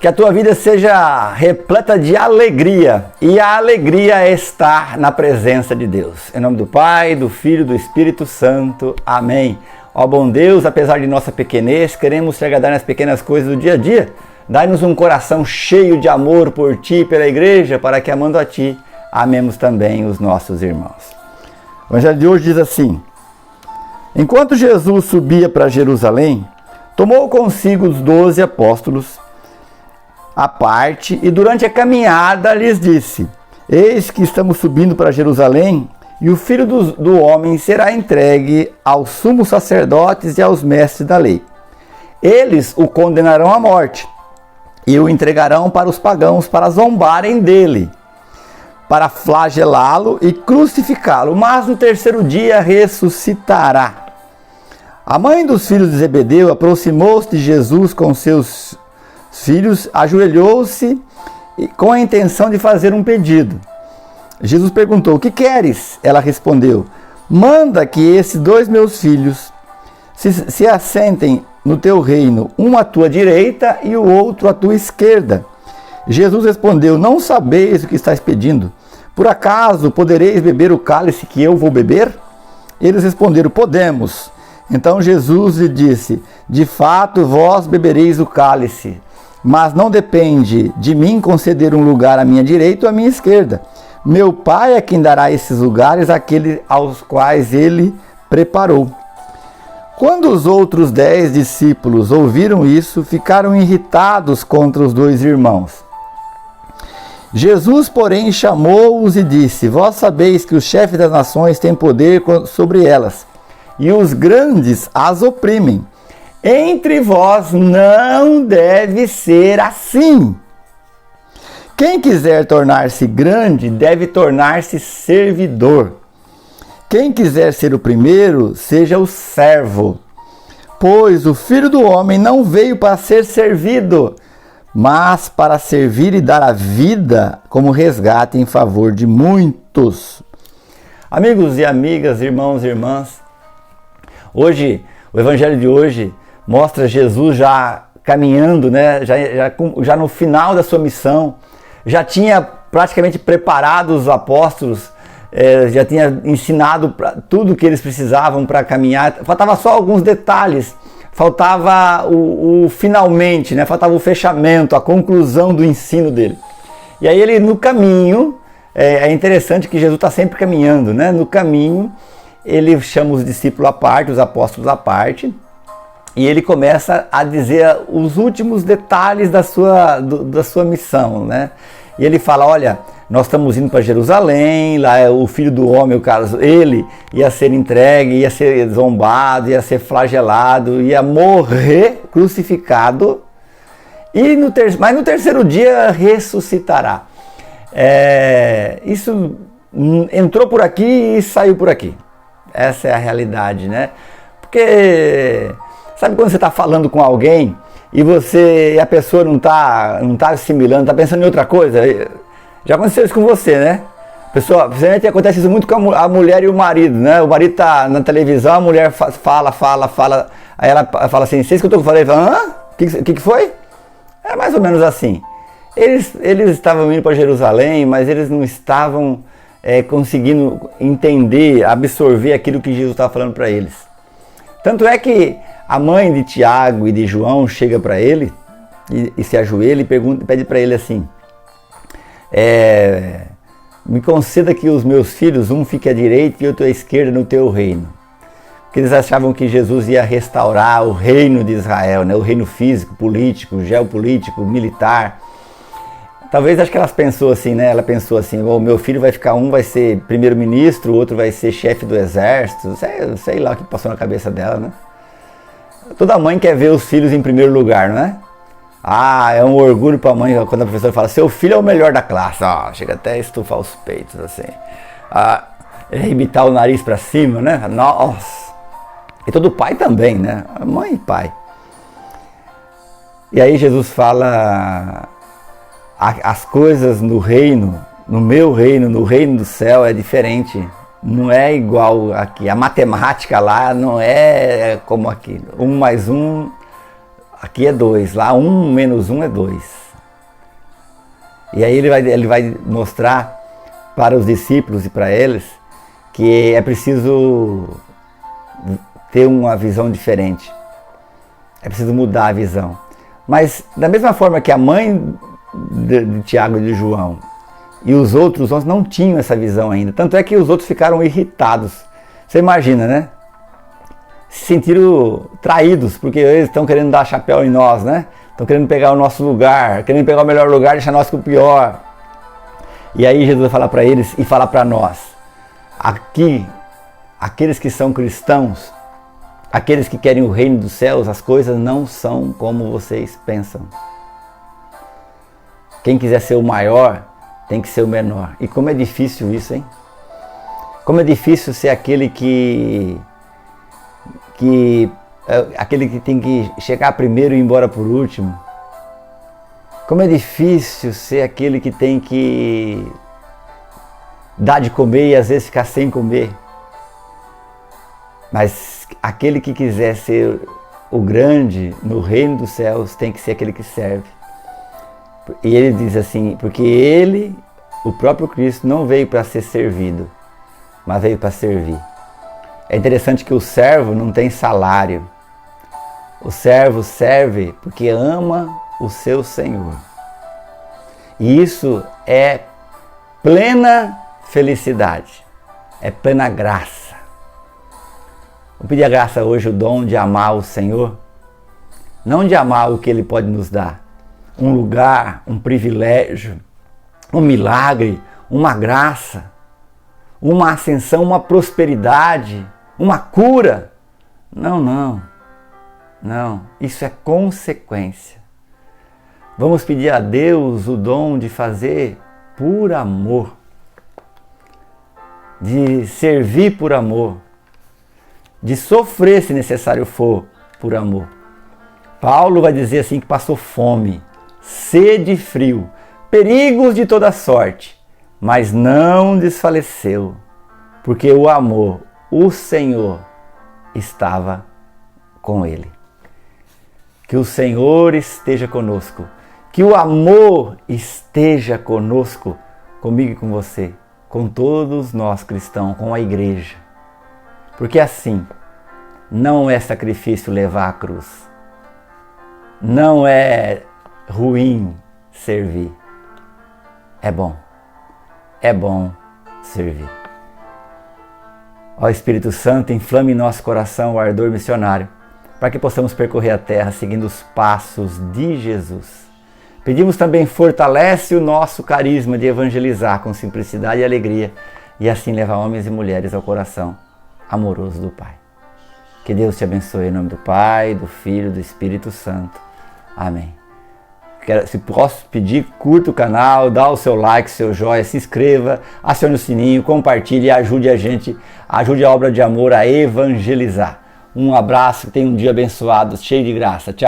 Que a tua vida seja repleta de alegria, e a alegria é estar na presença de Deus. Em nome do Pai, do Filho e do Espírito Santo. Amém. Ó bom Deus, apesar de nossa pequenez, queremos te agradar nas pequenas coisas do dia a dia. Dai-nos um coração cheio de amor por Ti e pela Igreja, para que, amando a Ti, amemos também os nossos irmãos. O Evangelho de hoje diz assim: enquanto Jesus subia para Jerusalém, tomou consigo os 12 apóstolos à parte, e durante a caminhada lhes disse: eis que estamos subindo para Jerusalém, e o Filho do Homem será entregue aos sumos sacerdotes e aos mestres da lei. Eles o condenarão à morte, e o entregarão para os pagãos, para zombarem dele, para flagelá-lo e crucificá-lo, mas no terceiro dia ressuscitará. A mãe dos filhos de Zebedeu aproximou-se de Jesus com seus filhos, ajoelhou-se com a intenção de fazer um pedido. Jesus perguntou: o que queres? Ela respondeu: manda que esses 2 meus filhos se assentem no teu reino, um à tua direita e o outro à tua esquerda. Jesus respondeu: não sabeis o que estáis pedindo. Por acaso podereis beber o cálice que eu vou beber? Eles responderam: podemos. Então Jesus lhe disse: de fato vós bebereis o cálice, mas não depende de mim conceder um lugar à minha direita ou à minha esquerda. Meu Pai é quem dará esses lugares àqueles aos quais ele preparou. Quando os outros 10 discípulos ouviram isso, ficaram irritados contra os 2 irmãos. Jesus, porém, chamou-os e disse: vós sabeis que os chefes das nações têm poder sobre elas, e os grandes as oprimem. Entre vós não deve ser assim. Quem quiser tornar-se grande deve tornar-se servidor. Quem quiser ser o primeiro, seja o servo. Pois o Filho do Homem não veio para ser servido, mas para servir e dar a vida como resgate em favor de muitos. Amigos e amigas, irmãos e irmãs, hoje, o Evangelho de hoje mostra Jesus já caminhando, né? já no final da sua missão, já tinha praticamente preparado os apóstolos, já tinha ensinado tudo que eles precisavam para caminhar. Faltava só alguns detalhes, faltava o finalmente, né? Faltava o fechamento, a conclusão do ensino dele. E aí ele no caminho, é interessante que Jesus está sempre caminhando, né? No caminho ele chama os discípulos à parte, os apóstolos à parte, e ele começa a dizer os últimos detalhes da sua missão, né? E ele fala: olha, nós estamos indo para Jerusalém, lá é o Filho do Homem, ele ia ser entregue, ia ser zombado, ia ser flagelado, ia morrer crucificado, mas no terceiro dia ressuscitará. Isso entrou por aqui e saiu por aqui. Essa é a realidade, né? Porque sabe quando você está falando com alguém e a pessoa não tá assimilando, está pensando em outra coisa? Já aconteceu isso com você, né? Principalmente acontece isso muito com a mulher e o marido, né? O marido tá na televisão, a mulher fala, aí ela fala assim: você escutou o que eu falei? Hã? O que foi? É mais ou menos assim. Eles estavam indo para Jerusalém, mas eles não estavam conseguindo entender, absorver aquilo que Jesus estava falando para eles. Tanto é que a mãe de Tiago e de João chega para ele e se ajoelha e pede para ele assim: me conceda que os meus filhos, um fique à direita e outro à esquerda no teu reino. Porque eles achavam que Jesus ia restaurar o reino de Israel, né? O reino físico, político, geopolítico, militar. Talvez acho que ela pensou assim, né? Ela pensou assim: o meu filho vai ficar, um vai ser primeiro-ministro, o outro vai ser chefe do exército. Sei lá o que passou na cabeça dela, né? Toda mãe quer ver os filhos em primeiro lugar, não é? É um orgulho para a mãe quando a professora fala: seu filho é o melhor da classe. Chega até a estufar os peitos, assim. Arrebitar o nariz para cima, né? Nossa! E todo pai também, né? Mãe e pai. E aí Jesus fala: as coisas no reino, no meu reino, no reino do céu é diferente. Não é igual aqui. A matemática lá não é como aqui. 1 mais 1, aqui é 2. Lá 1 menos 1 é 2. E aí ele vai mostrar para os discípulos e para eles que é preciso ter uma visão diferente. É preciso mudar a visão. Mas da mesma forma que a mãe de Tiago e de João e os outros 11 não tinham essa visão ainda. Tanto é que os outros ficaram irritados. Você imagina, né? Se sentiram traídos, porque eles estão querendo dar chapéu em nós, né? Estão querendo pegar o nosso lugar, querendo pegar o melhor lugar e deixar nós com o pior. E aí Jesus vai falar para eles e falar para nós. Aqui, aqueles que são cristãos, aqueles que querem o reino dos céus, as coisas não são como vocês pensam. Quem quiser ser o maior, tem que ser o menor. E como é difícil isso, hein? Como é difícil ser aquele que tem que chegar primeiro e ir embora por último. Como é difícil ser aquele que tem que dar de comer e às vezes ficar sem comer. Mas aquele que quiser ser o grande no reino dos céus tem que ser aquele que serve. E ele diz assim, porque ele, o próprio Cristo, não veio para ser servido, mas veio para servir. É interessante que o servo não tem salário. O servo serve porque ama o seu Senhor. E isso é plena felicidade, é plena graça. Vou pedir a graça hoje, o dom de amar o Senhor, não de amar o que Ele pode nos dar, um lugar, um privilégio, um milagre, uma graça, uma ascensão, uma prosperidade, uma cura. Não, isso é consequência. Vamos pedir a Deus o dom de fazer por amor, de servir por amor, de sofrer se necessário for por amor. Paulo vai dizer assim que passou fome, sede e frio, perigos de toda sorte, mas não desfaleceu, porque o amor, o Senhor, estava com ele. Que o Senhor esteja conosco, que o amor esteja conosco, comigo e com você, com todos nós cristãos, com a igreja. Porque assim, não é sacrifício levar a cruz, não é ruim servir, é bom servir. Ó Espírito Santo, inflame em nosso coração o ardor missionário, para que possamos percorrer a terra seguindo os passos de Jesus. Pedimos também, fortalece o nosso carisma de evangelizar com simplicidade e alegria, e assim levar homens e mulheres ao coração amoroso do Pai. Que Deus te abençoe em nome do Pai, do Filho e do Espírito Santo. Amém. Se posso pedir, curta o canal, dá o seu like, seu joinha, se inscreva, acione o sininho, compartilhe e ajude a obra de amor a evangelizar. Um abraço, tenha um dia abençoado, cheio de graça. Tchau.